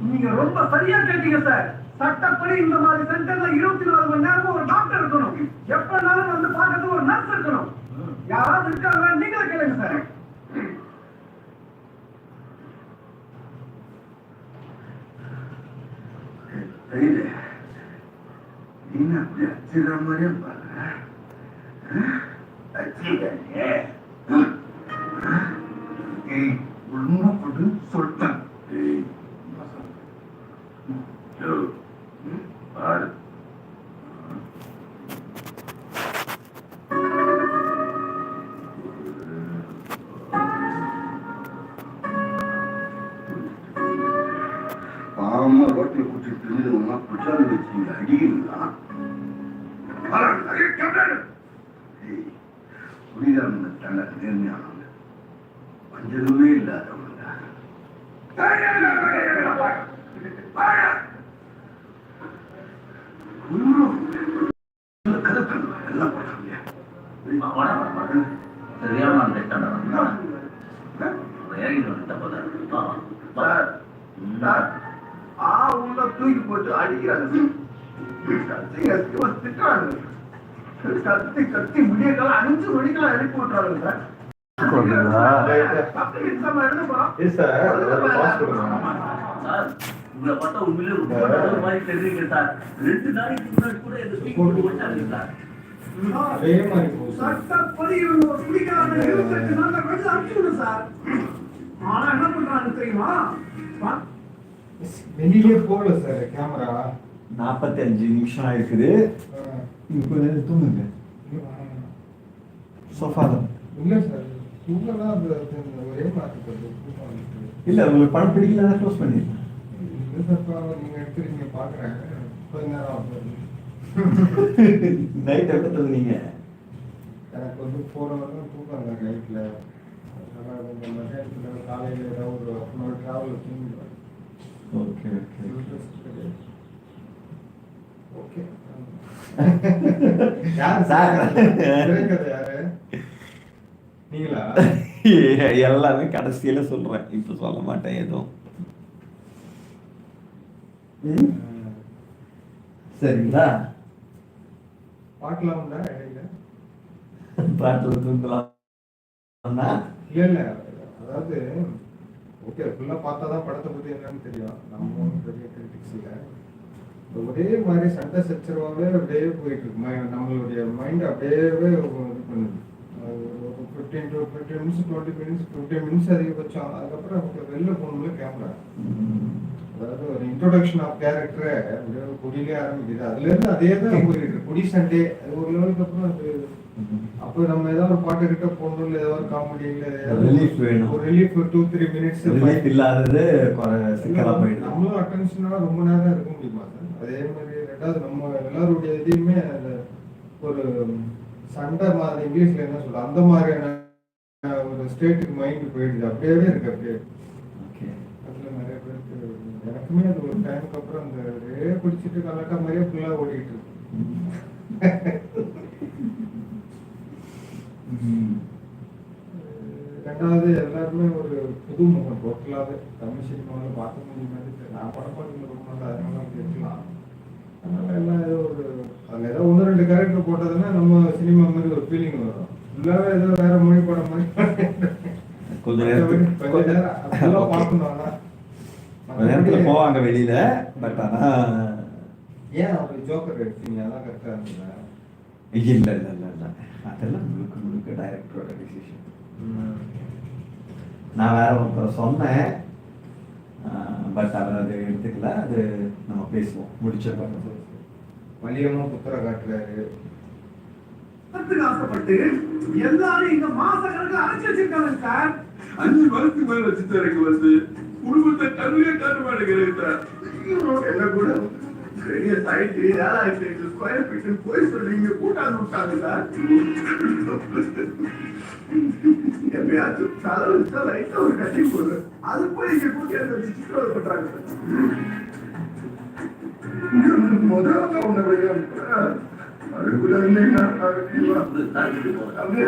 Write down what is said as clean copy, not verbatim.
நீங்க ரொம்ப சரியா கேட்டீங்க சார். சட்டப்படி இந்த மாதிரி சென்டர்ல 24 மணி நேரமும் ஒரு டாக்டர் இருக்கணும். எப்பனாலும் வந்து பார்க்கறது ஒரு நர்ஸ் இருக்கணும். யாராவது இருக்காங்க நீங்களே கேளுங்க சார். நீங்க அப்படி அச்சுற மாதிரியே பாருங்க. உண்மை கொடு சொல்லிட்டேன். பாவமா ரோட்டில் கூட்டிட்டு இருந்தவங்க புற்றாது வச்சு அடிக்கிறீங்களா? புரியாம தலை நேர்மையானவங்க, வஞ்சகமே இல்லாதவங்க. எல்லாம் போட்டாங்க. உள்ள தூக்கி போட்டு அடிக்கிறாங்க. கத்தி கத்தி முடியக்கால 5 மணிக்கெல்லாம் எழுப்பி விட்டுறாங்க சார். உங்களை பார்த்தா உண்மையிலே மாதிரி தெரியுங்க சார். 2 நாளைக்கு முன்னாடி கூட இந்த ஸ்பீக் போட்டு போட்டாங்க சார். சட்டப்படி குடிக்காத 28 நாள்ல கொஞ்சம் அனுப்பிச்சுடும் சார். ஆனா என்ன பண்றாங்க தெரியுமா? வெளியே போகல சார். கேமரா 45 நிமிஷம் ஆயிருக்குது. இப்போ தூங்குங்க சோஃபால. இல்ல சார், தூங்கலாம். ஒரே மாத்து இல்ல, உங்களுக்கு படம் பிடிக்கல க்ளோஸ் பண்ணிடுங்க. இல்ல சார், நீங்க எடுத்துறீங்க பாக்குறேன். கொஞ்ச நேரம் ஆகும். நைட் எப்போ தூங்குனீங்க? எனக்கு வந்து 4 hours தூக்கம் அந்த நைட்ல. அதனால மத்தியானத்துல காலையில ஏதாவது ஒரு 1 hour டிராவல் தூங்கிடுவேன். Okay okay okay. நீங்களா? எல்லாமே கடைசியில சொல்றேன், இப்ப சொல்ல மாட்டேன் எதுவும். சரிங்களா? பாட்டுலாம் உண்டா இடையில? பாட்டுல தூங்கலாம். இல்ல அதாவது ஓகே, ஃபுல்லா பார்த்தாதான் படத்தை பத்தி என்னன்னு தெரியும். நம்ம பெரிய கிரிட்டிக்ஸ் இல்லை. ஒரே மாதிரி சண்டை சச்சரவாகவே அப்படியே போயிட்டு இருக்கு. நம்மளுடைய மைண்ட் அப்படியே இது பண்ணுது. 15 to 20 minutes 15 minutes அதிகபட்சம். அதுக்கப்புறம் நமக்கு வெளில போகணும்ல கேமரா. அதாவது ஒரு இன்ட்ரோடக்ஷன் ஆஃப் கேரக்டரை குடியிலே ஆரம்பிக்குது. அதுல இருந்து அதே தான் போயிட்டு இருக்கு. குடி சண்டே அது ஒரு லெவலுக்கு அப்புறம் அது. அப்போ நம்ம ஏதாவது ஒரு பாட்டு கிட்ட போகணும், இல்லை ஏதாவது காமெடி, இல்லை ரிலீஃப் வேணும். ஒரு ரிலீஃப் 2-3 minutes இல்லாதது சிக்கலா போயிடுது. நம்மளும் அட்டென்ஷனாக ரொம்ப நேரம் இருக்க முடியுமா சார்? அதே மாதிரி ரெண்டாவது நம்ம எல்லாருடைய இதையுமே அந்த ஒரு சண்டை மாதிரி இங்கிலீஷ்ல என்ன சொல்ற அந்த மாதிரியான ஒரு ஸ்டேட்டுக்கு மைண்ட் போயிடுது. அப்படியே இருக்கு. அப்படியே அதுல நிறைய பேருக்கு, எனக்குமே அது ஒரு டைமுக்கு அப்புறம் அந்த ரே பிடிச்சிட்டு கலக்கா மாதிரியே ஃபுல்லா ஓடிட்டு இருக்கு. ரெண்டாவது எல்லாருமே ஒரு புது முகம் டோட்டலாவே தமிழ் சினிமாவில் பார்க்க முடியுமே. நான் படப்பாட்டில் ரொம்ப நாள் அதனால இருக்கலாம். அதனால எல்லாம் ஏதோ ஒரு அதில் ஏதோ 1-2 கேரக்டர் போட்டதுன்னா நம்ம சினிமா மாதிரி ஒரு ஃபீலிங் வரும். ஃபுல்லாவே ஏதோ வேற மொழி படம் மாதிரி கொஞ்ச நேரம் பார்க்கணும். போவாங்க வெளியில. பட் ஆனா ஏன் அவர் ஜோக்கர் எடுத்தீங்க? அதான் கரெக்டா இருந்தீங்களா? இல்ல இல்ல இல்ல இல்ல, அதெல்லாம் முழுக்க டைரக்டரோட டிசிஷன். நான் வேற ஒருத்தர் சொன்னேன், பட் அவர் அதை எடுத்துக்கல. அது நம்ம பேசுவோம் முடிச்ச பார்த்து. வலியமா புத்தர காட்டுறாரு. ஆசைப்பட்டு எல்லாரும் இங்க மாச கணக்கில் அரைச்சு வச்சிருக்காங்க சார். 5 வருஷத்துக்கு மேல சித்தரைக்கு வந்து குடும்பத்தை கருவியே காட்ட மாட்டேங்கிறது சார். என்ன கூட பெரிய சைட்டு 7500 ஸ்கொயர் ஃபீட் போய் சொல்லி இங்க கூட்டாந்து விட்டாங்க சார். எப்பயாச்சும் செலவு லைட்டா ஒரு கட்டி போடு, அது போய் இங்க கூட்டியாந்து வச்சு சித்திரவதை பண்றாங்க சார். முதல்ல உன்னை அதுக்குள்ள இல்லைன்னா அப்படியே